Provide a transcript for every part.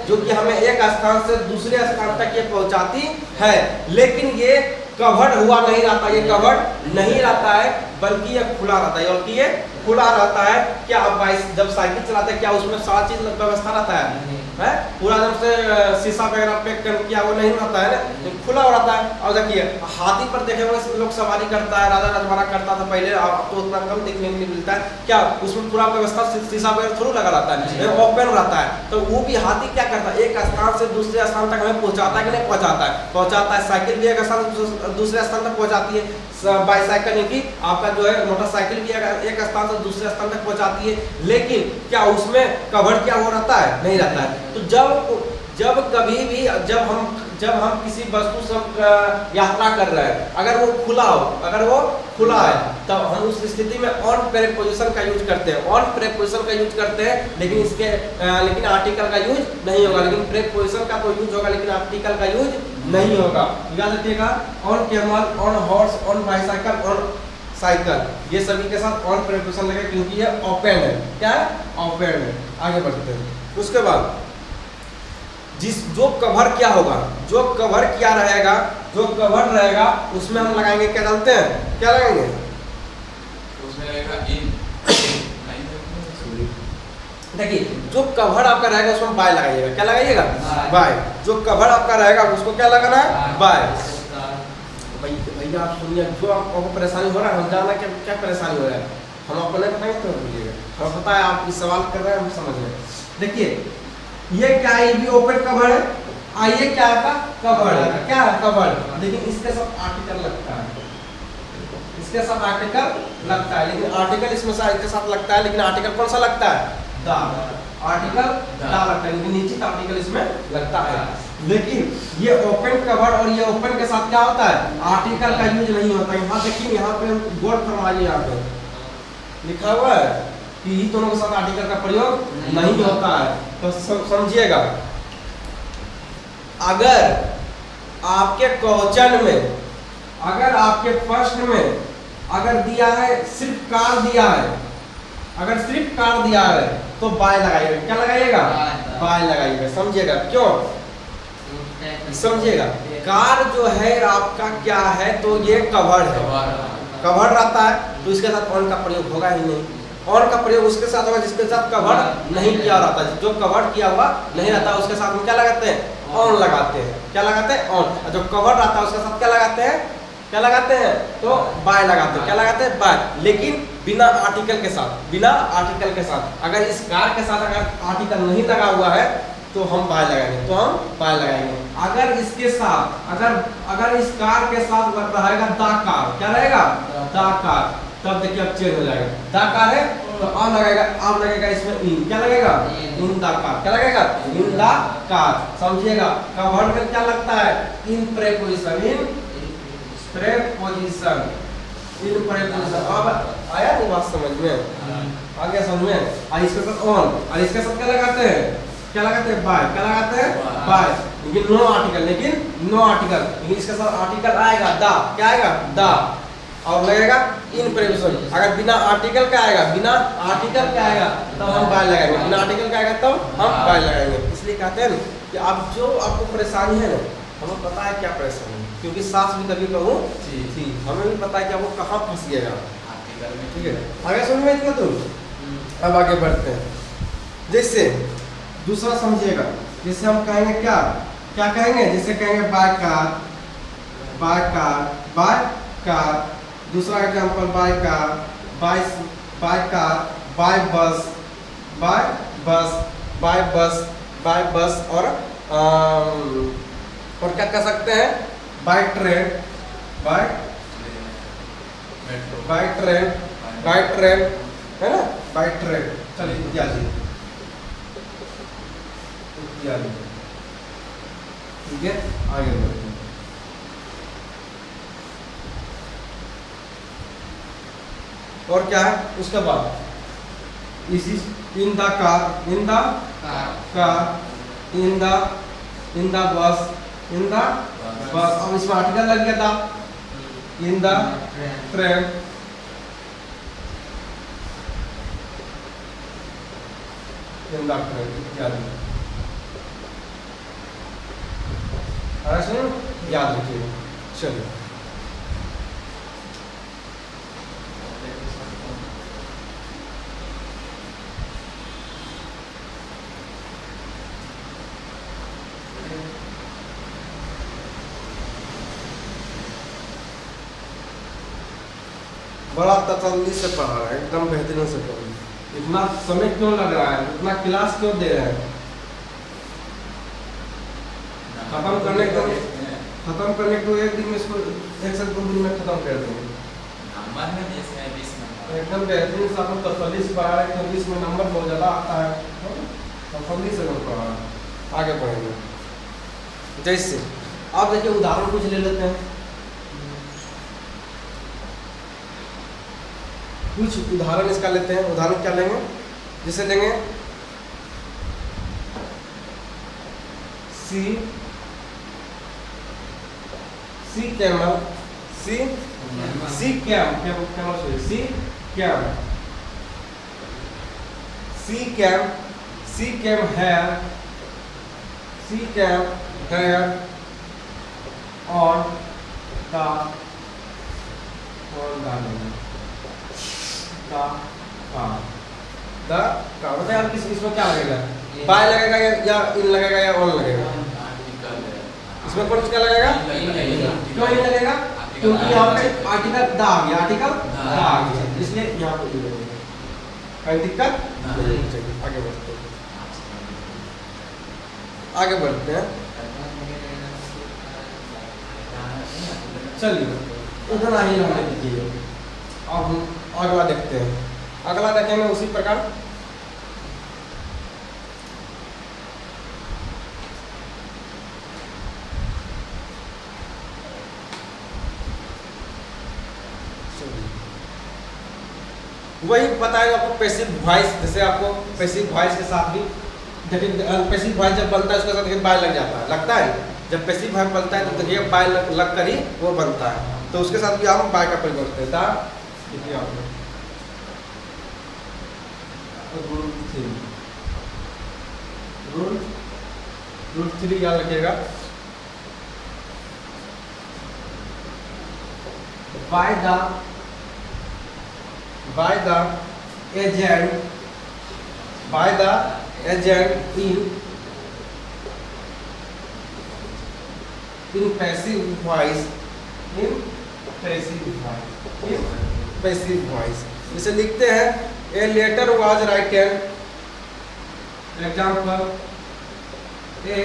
जो कि हमें एक स्थान से दूसरे स्थान तक ये पहुंचाती है, लेकिन ये कवर्ड हुआ नहीं रहता, ये कवर्ड नहीं रहता है, बल्कि ये खुला रहता है। बल्कि ये खुला रहता है। क्या आप जब साइकिल चलाते हैं क्या उसमें सारा चीज व्यवस्था रहता है? पूरा जब से शीशा वगैरह पैक कर किया वो नहीं रहता है ना, खुला हो रहता है। और देखिए हाथी पर देखे हुए लोग सवारी करता है, राजा रजवाड़ा करता था पहले, अब तो उतना कम देखने को नहीं मिलता है। क्या उसमें पूरा व्यवस्था शीशा वगैरह थोड़ा लगा रहता है, ओपन रहता है। तो वो भी हाथी क्या करता है, एक स्थान से दूसरे स्थान तक हमें पहुंचाता है कि नहीं पहुंचाता है? पहुंचाता है। साइकिल भी एक स्थान से दूसरे स्थान तक पहुंचाती है, बाईसाइकिल की आपका जो है मोटरसाइकिल भी एक स्थान से दूसरे स्थान तक पहुंचाती है, लेकिन क्या उसमें कवर क्या हो रहता है? नहीं रहता है। तो जब कभी भी जब हम किसी वस्तु से यात्रा कर रहे हैं, अगर वो खुला है तब हम उस स्थिति में ऑन प्रेपोजिशन का यूज करते हैं, ऑन प्रेपोजिशन का यूज करते हैं, लेकिन आर्टिकल का यूज नहीं होगा। लेकिन प्रेपोजिशन का तो यूज होगा, लेकिन आर्टिकल का यूज नहीं होगा। याद रखिएगा, on camel, on horse, on bicycle, on cycle, ये सभी के साथ ऑन प्रेपोजिशन लगे क्योंकि ये ओपन है। क्या है? ओपन है। आगे बढ़ते हैं। उसके बाद जो कवर क्या होगा, जो कवर क्या रहेगा, जो कवर रहेगा उसमें हम लगाएंगे, क्या जानते हैं? क्या लगाएंगे? उसमें रहेगा इन। देखिए जो कवर आपका रहेगा उसमें बाय लगाइएगा। क्या लगाइएगा? बाय। जो कवर आपका रहेगा उसको क्या लगाना है? बाय। भैया आप सुनिए, जो आपको परेशानी हो रहा है, हम जाना क्या परेशानी हो रहा है, हम आपको नहीं बताएंगे तो बोलिएगा। हमें पता है आप इस सवाल कर रहे हैं, हम समझ रहे हैं। देखिए ये क्या है? ये भी ओपन कवर है। आइए क्या आपका कवर है? क्या है? कवर। लेकिन इसके साथ आर्टिकल लगता है, इसके साथ आर्टिकल लगता है, लेकिन आर्टिकल इसमें से इसके साथ लगता है, लेकिन आर्टिकल कौन सा लगता है? दा। आर्टिकल दा लगता है, लेकिन नीचे का आर्टिकल इसमें लगता है। लेकिन ये ओपन कवर और ये ओपन के साथ क्या होता है? आर्टिकल का यूज नहीं होता। यहाँ देखिए, यहाँ पे गौर फरमाइए, यहाँ पे लिखा हुआ है कि ये दोनों के साथ आर्टिकल का प्रयोग नहीं होता है। तो समझिएगा, अगर आपके क्वेश्चन में, अगर आपके प्रश्न में अगर दिया है सिर्फ कार दिया है, अगर सिर्फ कार दिया है तो बाय लगाइएगा। क्या लगाइएगा? बाय लगाइएगा। समझिएगा क्यों? समझिएगा, कार जो है आपका क्या है, तो ये कवर है, कवर रहता है, तो इसके साथ ऑन का प्रयोग होगा ही नहीं। ऑन का प्रयोग उसके साथ होगा जिसके साथ कवर नहीं किया रहता है। जो कवर किया हुआ नहीं रहता उसके साथ हम क्या लगाते हैं? ऑन लगाते हैं। क्या लगाते हैं? ऑन। जो कवर रहता है उसके साथ क्या लगाते हैं? क्या लगाते हैं? तो बाय लगाते हैं। क्या लगाते हैं? बाय। लेकिन बिना आर्टिकल के साथ, बिना आर्टिकल के साथ। अगर इस कार के साथ अगर आर्टिकल नहीं लगा हुआ है तो हम बाय लगाएंगे, तो हम बाय लगाएंगे। अगर इसके साथ, अगर इस कार के साथ रहेगा दा कार, क्या रहेगा? दा कार। तब देखिए अब चेंज हो जाएगा। दा कार है तो अब लगेगा इसमें इन। क्या लगेगा? इन दा कार। क्या लगेगा? इन दा कार। समझिएगा, कवर में क्या लगता है? इन प्रेपोजिशन, इन प्रेपोजिशन, इन प्रेपोजिशन। अब आया नहीं बात समझ में? आ गया समझ में? और इसके साथ ऑन, और इसके साथ क्या लगाते हैं? क्या लगाते हैं? बाय। क्या लगाते हैं? बाय। लेकिन नो आर्टिकल, लेकिन इसके साथ आर्टिकल आएगा दा। क्या आएगा? दा। और लगेगा इन प्रेपोजिशन। अगर बिना आर्टिकल का आएगा, बिना आर्टिकल का आएगा तब हम बाय लगाएंगे, बिना आर्टिकल का आएगा तब हम बाय लगाएंगे। इसलिए कहते हैं कि आप जो आपको परेशानी है ना, हमें पता है क्या परेशानी है, क्योंकि सास भी कभी कहूँ थी, हमें भी पता है कि वो कहाँ फंस गएगा। ठीक है, आगे समझ में इतना तुम। अब आगे बढ़ते हैं। जैसे दूसरा समझिएगा, जैसे हम कहेंगे क्या कहेंगे? जैसे कहेंगे by car, by car, by car. दूसरा example by car, by car, by bus, by bus, by bus, by bus. और क्या कह सकते हैं? By train, by train, by train, है ना? By train. चलिए इत्यादि। ठीक है, आगे बढ़ते हैं। और क्या है उसके बाद? इस in the car, in the car, in the bus, in the bus. अब इसमें आर्टिकल लग गया था, in the train, in the train इत्यादि। ऐसे याद रखिएगा। चलिए बड़ा तसल्ली से पढ़ा रहा है, एकदम बेहतरीन से पढ़ा। इतना समय क्यों लग रहा है, इतना क्लास क्यों दे रहे हैं? खत्म करने को एक दिन में इसको 1 से 2 दिन में खत्म कर देंगे। नंबर में जैसे है 20 नंबर एकदम बेहतरीन से आपको तसल्ली से पढ़ा रहे हैं, क्योंकि इसमें नंबर बहुत ज़्यादा आता है। तसल्ली से पढ़ा रहा है। आगे बढ़ेंगे। जैसे आप देखिए उदाहरण कुछ ले लेते हैं, कुछ उदाहरण इसका लेते हैं। उदाहरण क्या लेंगे? जैसे लेंगे sea camel, sea cam, hair on the बताए आप इसमें क्या लगेगा? बाय लगेगा या इन लगेगा या ऑन लगेगा? इसमें कौन क्या लगेगा? क्यों इन लगेगा? क्योंकि यहाँ पे आर्टिकल द आ गया, आर्टिकल द आ गया, इसलिए यहाँ पे लगेगा। कोई दिक्कत नहीं। चलिए आगे बढ़ते हैं। चलिए उतना ही रहने दीजिए। अब हम अगला देखते हैं। अगला देखेंगे उसी प्रकार। वही बताएगा आपको पैसिव वॉइस। जैसे आपको पैसिव वॉइस के साथ भी देखिए, पैसिव वॉइस जब बनता है उसके साथ देखिए बाय लग जाता है, लगता है। जब पैसिव वॉइस बनता है तो देखिए बाय लग कर ही वो बनता है, तो उसके साथ भी हम बाय का प्रयोग करते हैं। रूल 3 याद रखिएगा। by the agent in passive voice इसे लिखते हैं a letter was written, example a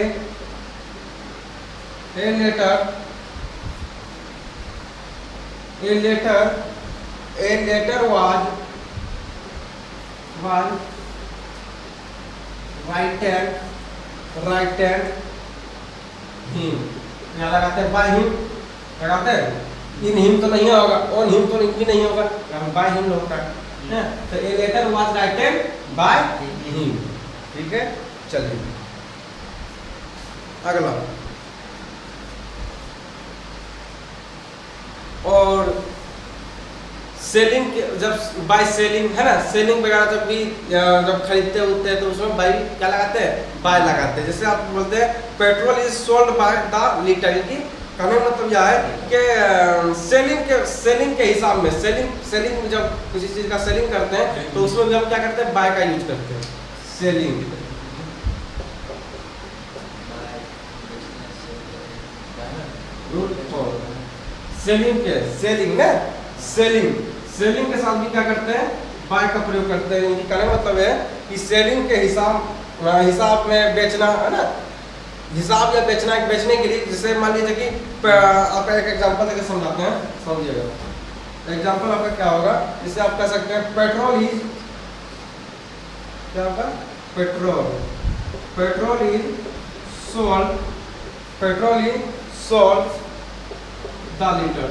letter was written him। यहाँ लगाते हैं by him, लगाते हैं in him तो नहीं होगा, on him तो भी नहीं होगा, यहाँ by him होता है। तो a letter was written by him। ठीक है, चलिए अगला। और सेलिंग के जब बाय सेलिंग है ना, सेलिंग वगैरह जब भी जब खरीदते होते हैं तो उसमें बाय क्या लगाते हैं? बाय लगाते हैं। जैसे आप बोलते हैं petrol is sold by the litre, की कहने का मतलब यह है कि सेलिंग के हिसाब में सेलिंग जब किसी चीज़ का सेलिंग करते हैं तो उसमें भी हम क्या करते हैं? बाय का यूज करते हैं। सेलिंग सेलिंग के साथ भी क्या करते हैं? बाय का प्रयोग करते हैं। इनकी कहने मतलब है कि सेलिंग के हिसाब में बेचना है ना, हिसाब या बेचने के लिए। जैसे मान लीजिए कि आपका एक एग्जांपल देकर समझाते हैं, समझिएगा। एग्जांपल आपका क्या होगा? जिससे आप कह सकते हैं पेट्रोल इज क्या होगा? Petrol is sold the litre.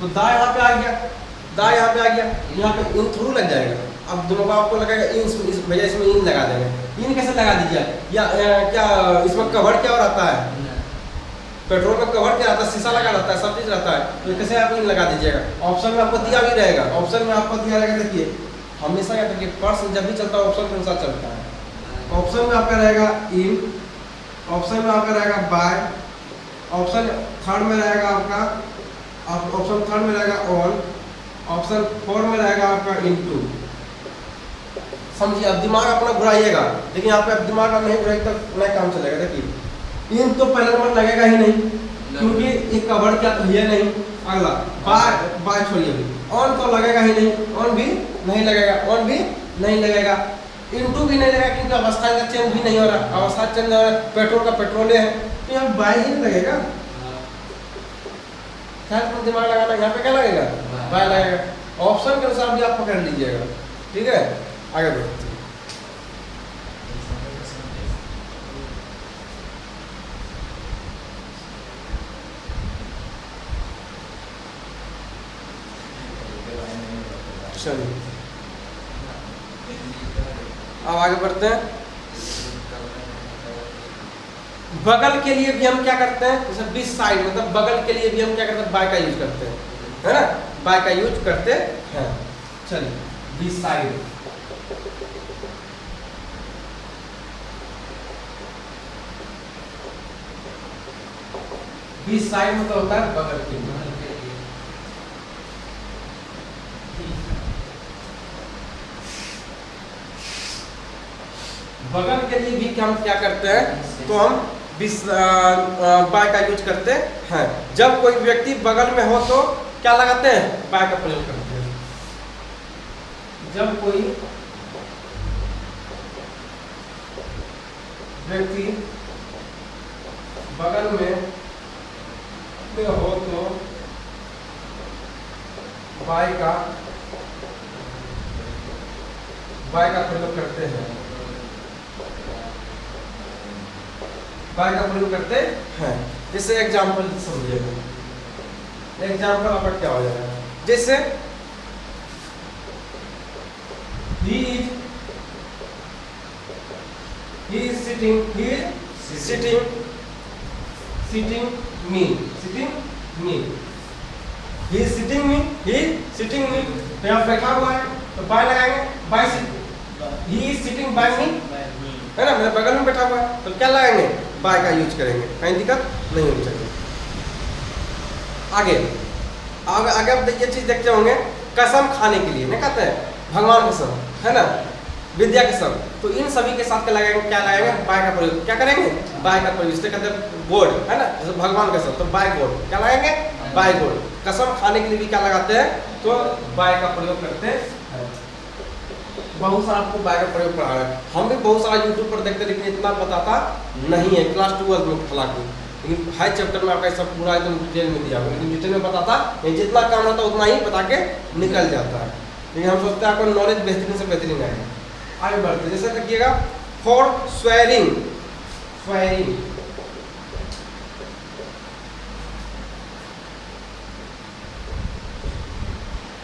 तो दा यहाँ पे आ गया, यहाँ पे इन थ्रू लग जाएगा। अब दोनों का आपको लगेगा इन, भैया इसमें इन लगा देंगे। इन कैसे लगा दीजिए? या क्या इसमें कवर क्या रहता है? पेट्रोल में कवर क्या रहता है? शीशा लगा रहता है, सब चीज रहता है। तो कैसे आप इन लगा दीजिएगा? ऑप्शन में आपको दिया भी रहेगा, ऑप्शन में आपको दिया रहेगा। देखिए हमेशा क्या देखिए पर्स जब भी चलता है ऑप्शन के अनुसार चलता है। ऑप्शन में आपका रहेगा इन, ऑप्शन में आपका रहेगा बाय, ऑप्शन थर्ड में रहेगा आपका, ऑप्शन थर्ड में रहेगा ऑन, ऑप्शन फोर में रहेगा आपका इनटू। समझिए, अब दिमाग अपना घुराइएगा, लेकिन यहाँ पे अब दिमाग आप नहीं घुराइए तब नहीं काम चलेगा। देखिए इन तो पहले नंबर लगेगा ही नहीं, क्योंकि ये कवर क्या तो है नहीं। अगला बाय, बाय छोड़िए, अभी ऑन तो लगेगा ही नहीं, ऑन भी नहीं लगेगा, ऑन भी नहीं लगेगा, इनटू भी नहीं लगेगा, क्योंकि अवस्था का चेंज भी नहीं हो रहा, अवस्था चेंज हो रहा है, पेट्रोल का पेट्रोल है, तो यहाँ बाय ही लगेगा। दिमाग लगाना, यहाँ पे क्या लगेगा, बाय लगेगा। ऑप्शन के अनुसार भी आप पकड़ लीजिएगा, ठीक है। आगे बढ़ते हैं। चलिए अब आगे बढ़ते हैं। बगल के लिए भी हम क्या करते हैं, जैसे बीच साइड, मतलब बगल के लिए भी हम क्या करते हैं, बाय का यूज करते हैं, है ना, बाय का यूज करते हैं। चलिए बीच साइड, बीच साइड मतलब होता है बगल के लिए। बगल के लिए भी हम क्या करते हैं, तो हम बाय का यूज करते हैं। जब कोई व्यक्ति बगल में हो तो क्या लगाते हैं, बाय का प्रयोग करते हैं। जब कोई व्यक्ति बगल में हो तो बाय का प्रयोग करते हैं, बाय का प्रयोग करते हैं। जैसे एग्जाम्पल समझिएगा, एग्जाम्पल आपका क्या हो जाएगा, जैसे he is sitting me, he is sitting me, तो यहाँ बैठा हुआ है तो बाय लगाएंगे, bye he is sitting by me, है ना, मेरे बगल में बैठा हुआ है, तो क्या लगाएंगे, बाय का यूज करेंगे, कहीं दिक्कत नहीं होनी चाहिए। आगे आगे आप ये चीज देखते होंगे, कसम खाने के लिए नहीं कहते हैं, भगवान कसम, है ना, विद्या कसम, तो इन सभी के साथ क्या लगाएंगे, बाय का प्रयोग, क्या करेंगे, बाय का प्रयोग। इससे कहते हैं गॉड, है ना, जैसे भगवान कसम तो बाय गॉड, क्या लगाएंगे, बाय गॉड। कसम खाने के लिए भी क्या लगाते हैं, तो बाय का प्रयोग करते हैं। बहुत सारा आपको बाय का प्रयोग पढ़ा है, हम भी बहुत सारा यूट्यूब पर देखते, लेकिन इतना बताता नहीं है, क्लास 12 में हालांकि, लेकिन हाई चैप्टर में आपका सब पूरा एकदम डिटेल में दिया हुआ, लेकिन डिटेल में बताता नहीं, जितना काम रहता उतना ही बता के निकल जाता है, लेकिन हम सोचते हैं आपको नॉलेज बेहतरीन से बेहतरीन आएगा। आगे बढ़ते, जैसे देखिएगा for swearing, swearing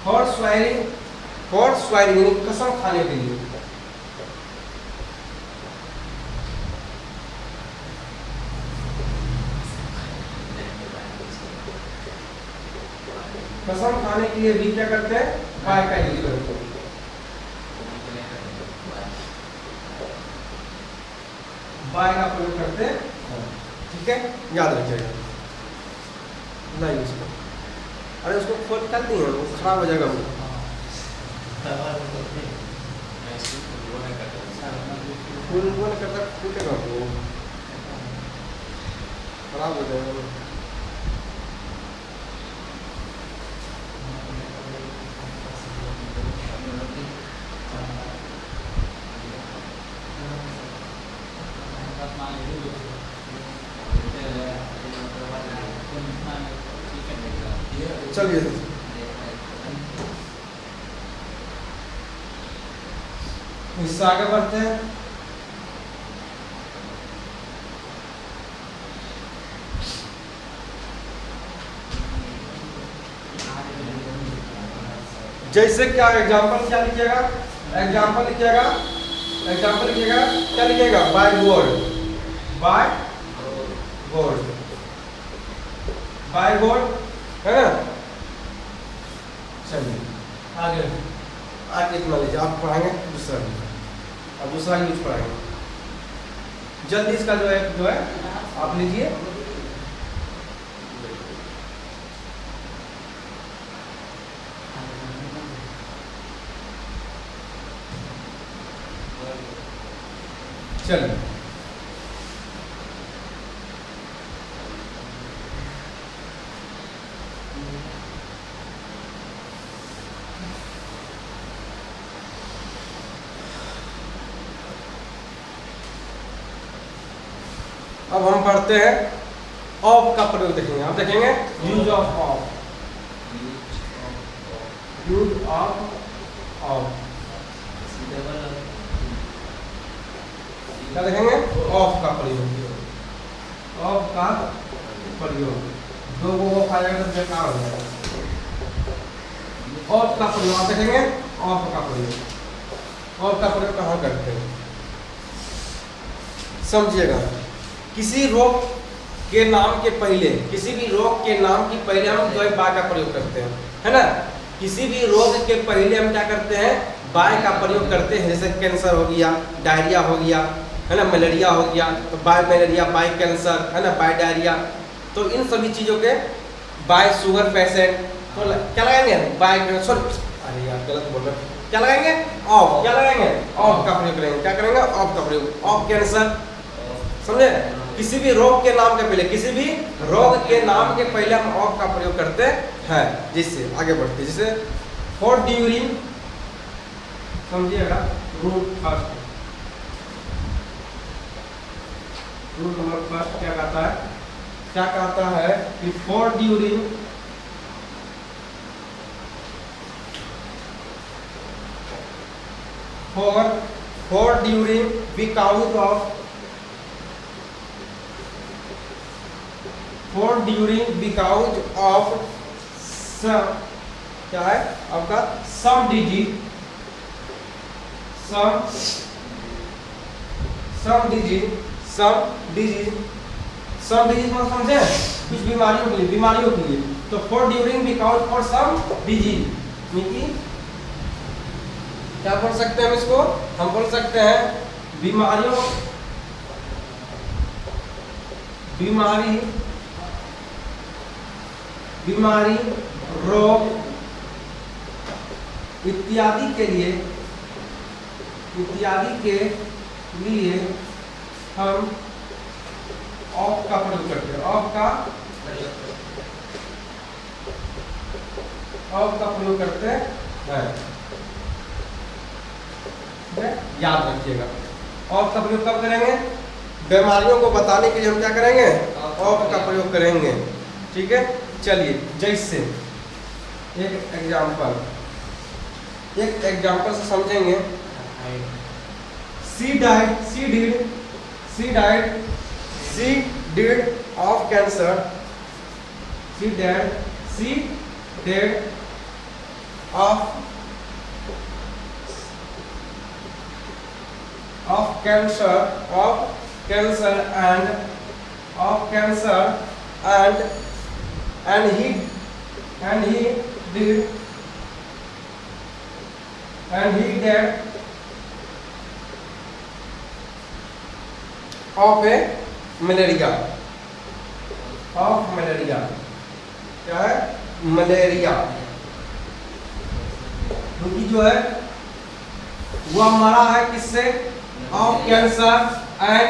for swearing कसम खाने के लिए, कसम खाने के लिए भी क्या करते हैं, बाय का यूज करते हैं। बाय का प्रयोग करते हैं, ठीक है, याद रखिएगा। नहीं उसको, अरे उसको खोल कर दिए, वो खराब हो जाएगा, फूल करता फूटेगा, वो खराब हो जाएगा। चलिए इससे आगे बढ़ते हैं। जैसे क्या एग्जाम्पल क्या लिखिएगा, एग्जाम्पल लिखिएगा क्या लिखिएगा, बाय गॉड, है ना। चलिए आगे इतना लीजिए, आप पढ़ाएंगे दूसरा, अब दूसरा यूज पढ़ाएंगे। जल्दी इसका जो है आप लीजिए। चलिए अब हम पढ़ते हैं ऑफ का प्रयोग देखेंगे। आप देखेंगे use of of, use of of क्या देखेंगे? ऑफ का प्रयोग, ऑफ का प्रयोग। दो वो फाइल तो बेकार हो जाएगा। ऑफ का प्रयोग आप देखेंगे, ऑफ का प्रयोग। ऑफ का प्रयोग कहाँ करते हैं समझिएगा। किसी रोग के नाम के पहले, किसी भी रोग के नाम के पहले हम जो है बाय का प्रयोग करते हैं, है ना। किसी भी रोग के पहले हम क्या करते हैं? बाय का प्रयोग करते हैं। जैसे कैंसर हो गया, डायरिया हो गया, है ना, मलेरिया हो गया तो बाय मलेरिया, बाय कैंसर, है ना, बाय डायरिया। तो इन सभी चीज़ों के बाय शुगर पेशेंट तो क्या लगाएंगे? By cancer. अरे यार गलत बोल रहे, क्या लगाएंगे? ऑफ। क्या लगाएंगे? ऑफ का प्रयोग करेंगे। क्या करेंगे? ऑफ का प्रयोग। ऑफ कैंसर, समझे। किसी भी रोग के नाम के पहले, किसी भी रोग के नाम के पहले हम ऑफ का प्रयोग करते हैं। जिससे आगे बढ़ते, जैसे फॉर ड्यूरिंग, समझिएगा। Rule first, rule number first क्या कहता है? क्या कहता है कि for during, for during because of, for during because of some, क्या है आपका? सम डिजीज, सम डिजीज मतलब समझे? कुछ बीमारियों के लिए, बीमारियों के लिए। तो for during because for some disease, क्या बोल सकते हैं हम इसको? हम बोल सकते हैं बीमारियों, बीमारी, रोग इत्यादि के लिए, हम ऑफ का प्रयोग करते हैं। ऑफ का प्रयोग करते हैं। याद रखिएगा, ऑफ का प्रयोग कब करेंगे? बीमारियों को बताने के लिए हम क्या करेंगे? ऑफ का प्रयोग करेंगे। ठीक है, चलिए जैसे एक एग्जाम्पल से समझेंगे। She did of cancer, she did of cancer and he died of a malaria, क्या है? मलेरिया। क्योंकि जो है वह मरा है किससे? Of cancer and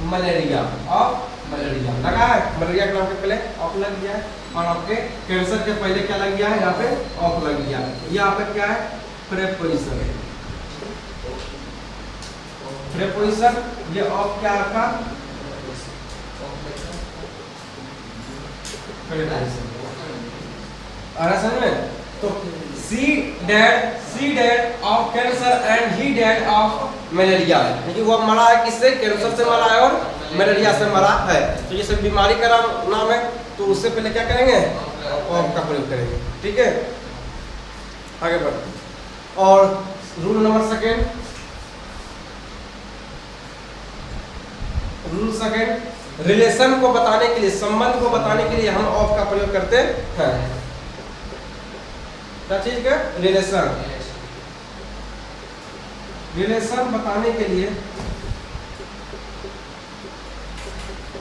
malaria, of malaria लगा है। मलेरिया के नाम के पहले ऑफ लग गया है, और आपके कैंसर के पहले क्या लग गया है? यहाँ पे ऑफ लग गया है। यहाँ पे क्या है? प्रेपोजिशन, ये ऑफ क्या आपका? समझ में? तो she did of cancer and he dead of malaria, क्योंकि वो मरा है किससे? कैंसर से मरा है और मलेरिया से मरा है। तो ये सब बीमारी का नाम है, तो उससे पहले क्या करेंगे? ऑफ का प्रयोग करेंगे। ठीक है, आगे बढ़ते। और रूल नंबर सेकेंड, रिलेशन को बताने के लिए, संबंध को बताने के लिए हम ऑफ का प्रयोग करते हैं। क्या चीज का? रिलेशन बताने के लिए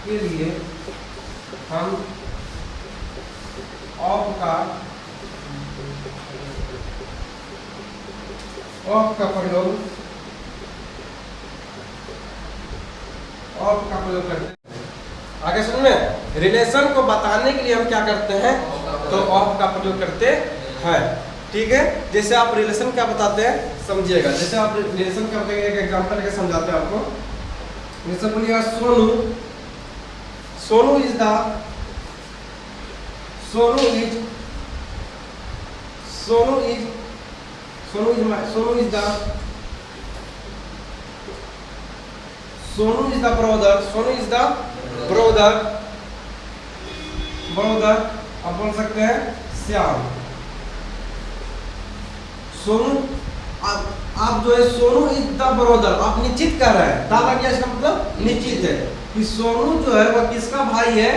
के लिए हम ऑफ का प्रयोग करते हैं। आगे सुन में रिलेशन को बताने के लिए हम क्या करते हैं, तो ऑफ का प्रयोग करते हैं। ठीक है, जैसे आप रिलेशन क्या बताते हैं समझिएगा। जैसे आप रिलेशन क्या बताएंगे, एक एग्जांपल लेके समझाते हैं आपको। जैसे बोलिएगा सोनू इज द ब्रदर। अब बोल सकते हैं श्याम। सोनू, आप जो है सोनू इज द ब्रदर, आप निश्चित कर रहे हैं। दादा क्या इसका मतलब निश्चित है कि सोनू जो है वह किसका भाई है,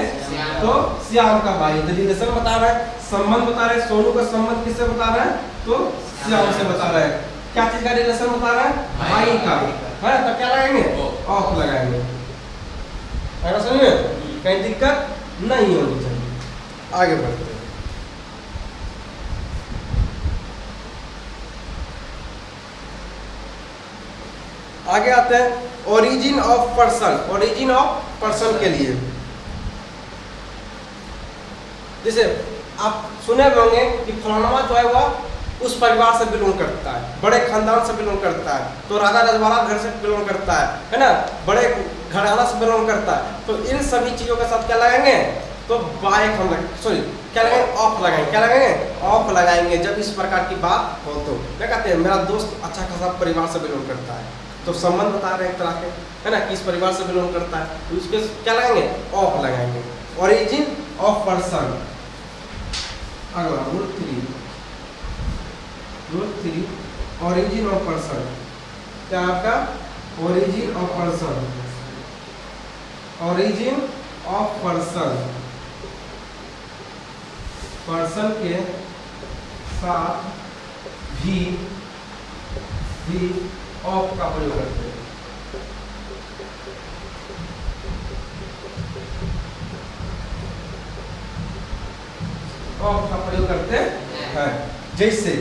तो श्याम का भाई है। तो रिलेशन बता रहा है, संबंध बता रहे हैं। सोनू का संबंध किससे बता रहा है, तो श्याम से बता रहा है। क्या चीज का रिलेशन बता रहा है, भाई का है। तो क्या लगाएंगे, ऑफ लगाएंगे। अगर समझ में कहीं दिक्कत नहीं होनी चाहिए। आगे बढ़ते हैं। आगे आते हैं ओरिजिन ऑफ पर्सन के लिए। जैसे आप सुने होंगे कि फलाना जो है वह उस परिवार से बिलोंग करता है, बड़े खानदान से बिलोंग करता है, तो राजा रजवाड़ा घर से बिलोंग करता है ना, बड़े घराना से बिलोंग करता है। तो इन सभी चीजों के साथ क्या लगाएंगे, तो बाइक हम क्या लगाएंगे, ऑफ लगाएंगे। क्या लगाएंगे, ऑफ लगाएंगे। जब इस प्रकार की बात हो तो क्या कहते हैं, मेरा दोस्त अच्छा खासा परिवार से बिलोंग करता है, तो संबंध बता रहे हैं एक तरह के, है ना, किस परिवार से बिलोंग करता है, तो उसके क्या लगाएंगे, ऑफ लगाएंगे। Origin of person. अगला रूल 3 ओरिजिन ऑफ पर्सन। क्या आपका origin of person, origin of person के साथ भी ऑफ का प्रयोग करते हैं। ऑफ का प्रयोग करते हैं। जैसे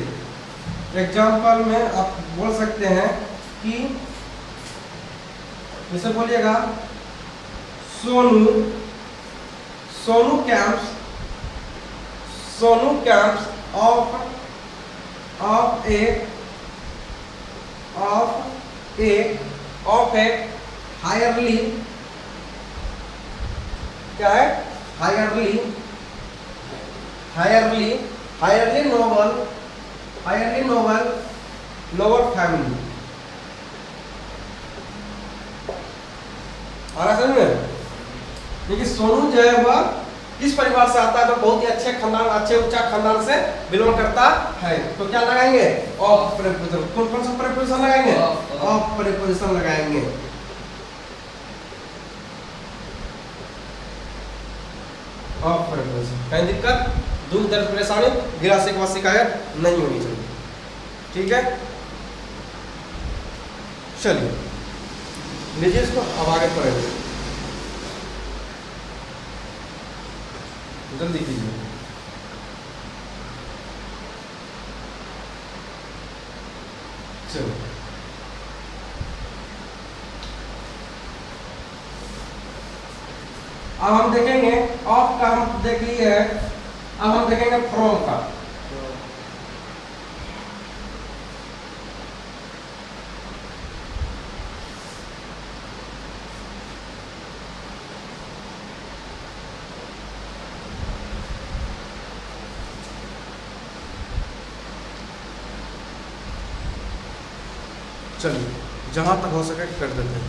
एग्जाम्पल में आप बोल सकते हैं कि जैसे बोलिएगा सोनू कैंप्स ऑफ ए हायरली, क्या है, हायरली नोबल फैमिली। आ रहा समझ में, क्योंकि सोनू जो है वह किस परिवार से आता है, तो बहुत ही अच्छे खानदान, अच्छे ऊंचा खानदान से बिलोंग करता है। तो क्या लगाएंगे, ऑफ प्रीपोजिशन। कौन सा प्रीपोजिशन लगाएंगे, ऑफ प्रीपोजिशन लगाएंगे। Of preposition. कहीं दिक्कत, दुख दर्द परेशानी, गिरा शिकवा शिकायत नहीं होनी चाहिए। ठीक है, चलिए लीजिए इसको, अब आगे पढ़ेंगे, जल्दी कीजिए। चलो अब हम देखेंगे, ऑफ का हम देख लिए है, अब हम देखेंगे फ्रॉम का। चलिए जहाँ तक हो सके कर देते हैं,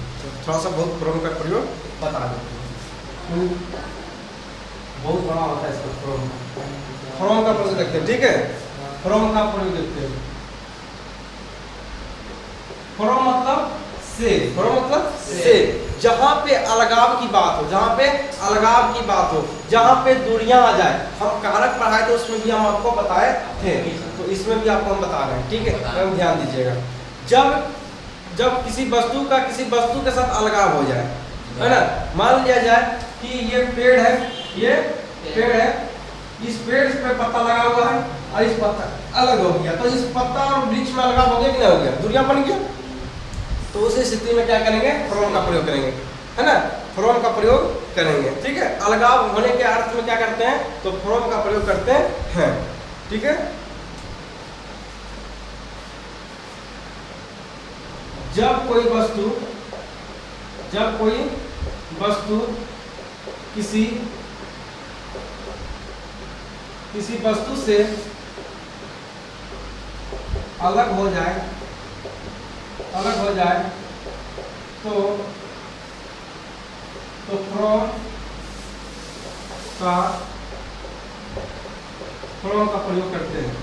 थोड़ा सा बहुत फ्रॉम का प्रयोग बता देते हैं। बहुत बड़ा होता है इसका फ्रॉम का प्रयोग देखते हैं। ठीक है, फ्रॉम का प्रयोग देखते हैं। फ्रॉम मतलब से, जहाँ पे अलगाव की बात हो, जहाँ पे दूरियां आ जाए। हम कारक पढ़ाए तो उसमें भी हम आपको बताए थे, तो इसमें भी आपको हम बता रहे हैं। ठीक है, ध्यान दीजिएगा। जब किसी वस्तु का किसी वस्तु के साथ अलगाव हो जाए, है ना, मान लिया जाए कि ये पेड़ है, ये पेड़ है, इस पेड़ पे पत्ता लगा हुआ है और इस पत्ता अलग हो गया, तो इस पत्ता और वृक्ष में अलगाव हो गया कि नहीं हो गया, दूरियां बन गया। तो उस स्थिति में क्या करेंगे, फ्रॉम का प्रयोग करेंगे, है ना, फ्रॉम का प्रयोग करेंगे। ठीक है, अलगाव होने के अर्थ में क्या करते हैं, तो फ्रॉम का प्रयोग करते हैं। ठीक है, जब कोई वस्तु किसी वस्तु से अलग हो जाए तो फ्रॉम का प्रयोग करते हैं,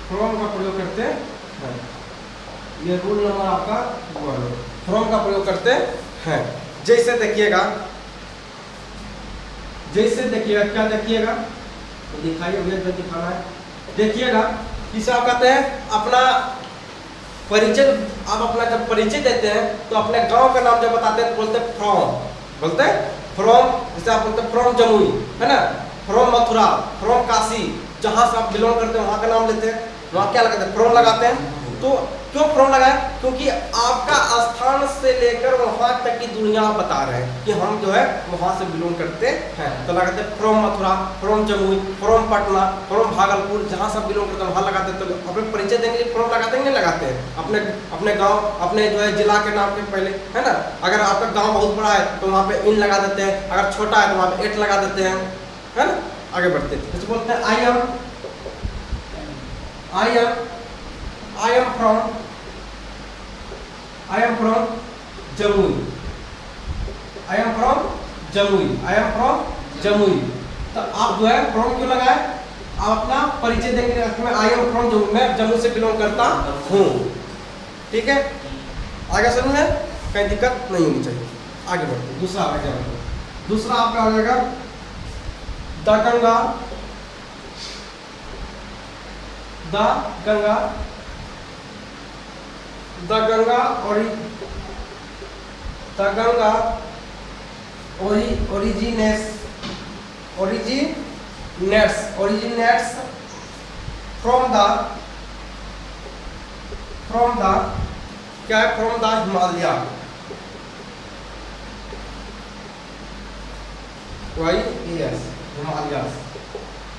फ्रॉम का प्रयोग करते हैं। ये रूल नंबर आपका 1, फ्रॉम का प्रयोग करते हैं। जैसे देखिएगा क्या देखिएगा, तो दिखाइए भैया, जो दिखाना है देखिएगा। इसे आप कहते हैं अपना परिचय, आप अपना जब परिचय देते हैं तो अपने गांव का नाम जब बताते हैं तो बोलते हैं फ्रॉम, जैसे आप बोलते हैं फ्रॉम जमुई, है ना, फ्रॉम मथुरा, फ्रॉम काशी, जहां से आप बिलोंग करते हैं वहां का नाम लेते हैं, वहां क्या लगाते हैं, फ्रॉम लगाते हैं। तो क्यों फ्रॉम लगाए, क्योंकि आपका स्थान से लेकर वहां तक की दुनिया आप बता रहे हैं कि हम जो है वहां से बिलोंग करते हैं, तो लगाते हैं from Mathura, from Jamui, from Patna, from Bhagalpur, जहां सब बिलोंग करते हैं वहां लगाते हैं। तो अपने परिचय देंगे फ्रॉम लगाते हैं, नहीं लगाते हैं, अपने गांव, अपने जो है जिला के नाम के पहले, है ना, अगर आपका गांव बहुत बड़ा है तो वहां पे इन लगा देते हैं, अगर छोटा है तो वहां पे एट लगा देते हैं, है ना। आगे बढ़ते हैं, जैसे बोलते हैं I am from Jamui, I am from Jamui. तो आप जो है फ्रॉम क्यों लगाए, आप अपना परिचय देंगे, मैं आई एम फ्रॉम जमुई, मैं जम्मू से बिलोंग करता हूँ। ठीक है, आगे समझ में कहीं दिक्कत नहीं होनी चाहिए। आगे बढ़ते, दूसरा आपका हो जाएगा the Ganga originates from the क्या है, from the Himalaya,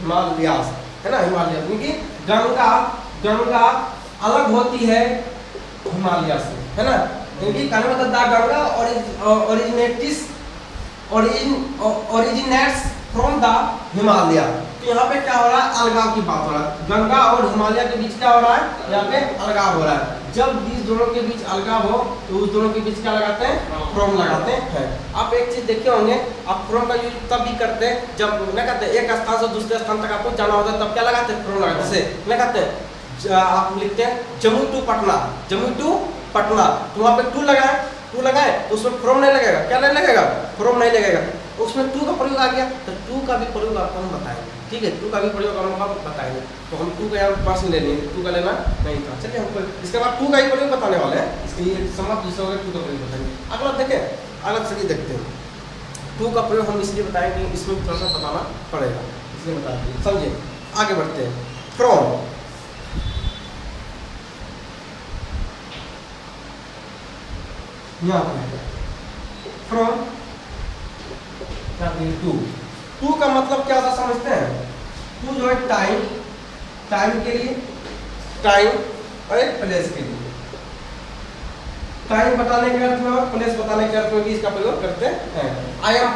हिमालयास, है ना, हिमालय, क्योंकि गंगा अलग होती है हिमालय से, है ना, क्योंकि कहने मतलब the Ganga originates from the Himalaya. तो यहाँ पे क्या हो रहा है, अलगाव की बात हो रहा है, गंगा और हिमालय के बीच क्या हो रहा है, यहाँ पे अलगाव हो रहा है। जब इस दोनों के बीच अलगाव हो तो उस दोनों के बीच क्या लगाते हैं, फ्रॉम लगाते हैं। आप एक चीज देखे होंगे, आप फ्रॉम का यूज तब भी करते हैं जब न कहते हैं एक स्थान से दूसरे स्थान तक आपको जाना होता है, तब क्या लगाते हैं, फ्रॉम लगाते हैं। जैसे न कहते हैं आप लिखते हैं जम्मू टू पटना, तो वहाँ पे टू लगाए तो उसमें फ्रॉम नहीं लगेगा, क्या नहीं लगेगा, फ्रॉम नहीं लगेगा, उसमें टू का प्रयोग आ गया, तो टू का भी प्रयोग आपको हम बताएंगे। ठीक है, टू का भी प्रयोग हम बताएंगे, तो हम टू का यहाँ पर्सन ले लेंगे, टू का लेना नहीं था। चलिए हमको इसके बाद टू का ही प्रयोग बताने वाले हैं, इसके लिए समाप्त जिससे होगा टू का प्रयोग बताएंगे। अगला देखें, अगला चलिए देखते हैं। टू का प्रयोग हम इसलिए बताएंगे, इसमें थोड़ा सा बताना पड़ेगा, इसलिए बता दीजिए, समझिए। आगे बढ़ते हैं, फ्रॉम यहाँ पे फ्रॉम टू का मतलब क्या होता समझते हैं, टू जो है टाइम के लिए, टाइम और एक प्लेस के लिए। टाइम बताने के अर्थ में और प्लेस बताने के अर्थ में भी इसका प्रयोग करते हैं। I am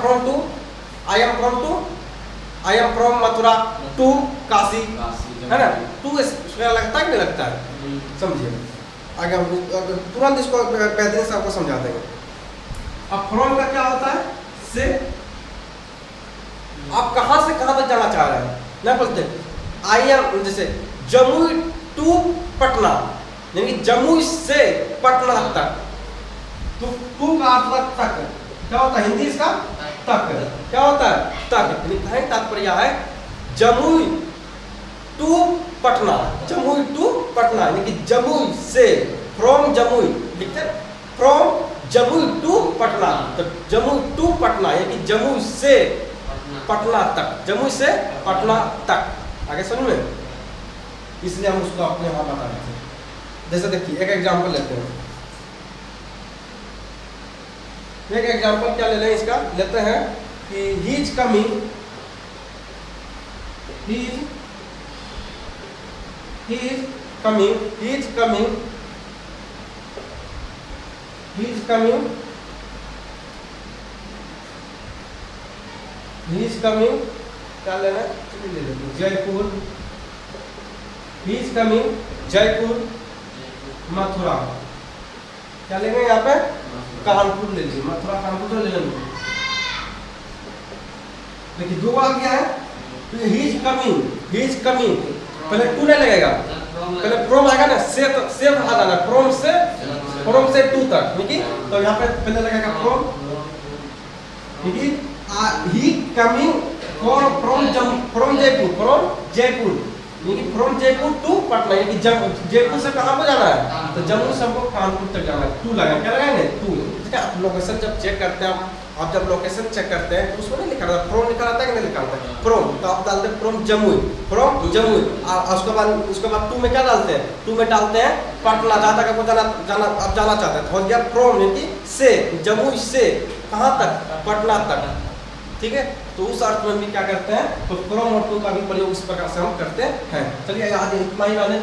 from Mathura to Kashi, है ना, टू लगता है कि नहीं लगता है, समझिए। आगे हम तुरंत इसको बेहतरीन से आपको समझा देंगे। अब फ्रॉम का क्या होता है, से आप कहां से कहां तक जाना चाह रहे हैं, ना बोलते आई एम, जैसे जमुई टू पटना, यानी जमुई से पटना तक, तो टू का अर्थ तक क्या होता है, हिंदी इसका तक क्या होता है, तक, यानी कहने का तात्पर्य है जमुई टू पटना, यानी कि जमुई से, फ्रॉम जमुई, लिखते हैं फ्रॉम जमुई टू पटना, तो जमुई टू पटना यानी कि जमुई से पटना तक, जमुई से पटना तक। आगे समझ में, इसलिए हम उसको अपने वहां बता रहे थे। जैसे देखिए एक एग्जांपल लेते हैं, एक एग्जांपल क्या ले लें इसका, लेते हैं कि he is coming, he is coming, he is coming, he is coming, he is coming, क्या लेना है, चलिए ले लेते हैं Jaipur, he is coming Jaipur Mathura, क्या लेंगे यहाँ पे, कानपुर ले लीजिए, मथुरा कानपुर ले लेंगे। देखिए दो आ गया है, तो he is coming, he is coming, पहले टू नहीं लगेगा, पहले फ्रॉम आएगा ना, से तो से हटा ना, फ्रॉम से टू तक, ठीक है। तो यहाँ पे पहले लगेगा फ्रॉम, ठीक है। ही कमिंग फ्रॉम जयपुर, यानी फ्रॉम जयपुर टू पटना, यानी कि जयपुर से कहाँ पे जाना है, तो जम्मू से हमको कानपुर तक जाना है। टू लगा, क्या लगाएंगे, टू। ठीक है, आप लोकेशन जब चेक करते हैं, आप जब लोकेशन चेक करते हैं तो उसमें नहीं लिखा रहता, फ्रॉम लिखा रहता है कि नहीं लिखा रहता है, फ्रॉम, तो आप डालते हैं फ्रॉम जमुई, उसके बाद टू में क्या डालते हैं, टू में डालते हैं पटना, जहाँ तक आपको आप जाना चाहते हैं, तो हो गया फ्रॉम, यानी कि से, जमुई से कहाँ तक, पटना तक। ठीक है, तो उस अर्थ में भी क्या करते हैं, तो फ्रॉम और टू का भी प्रयोग इस प्रकार से हम करते हैं। चलिए आज इतना ही रहने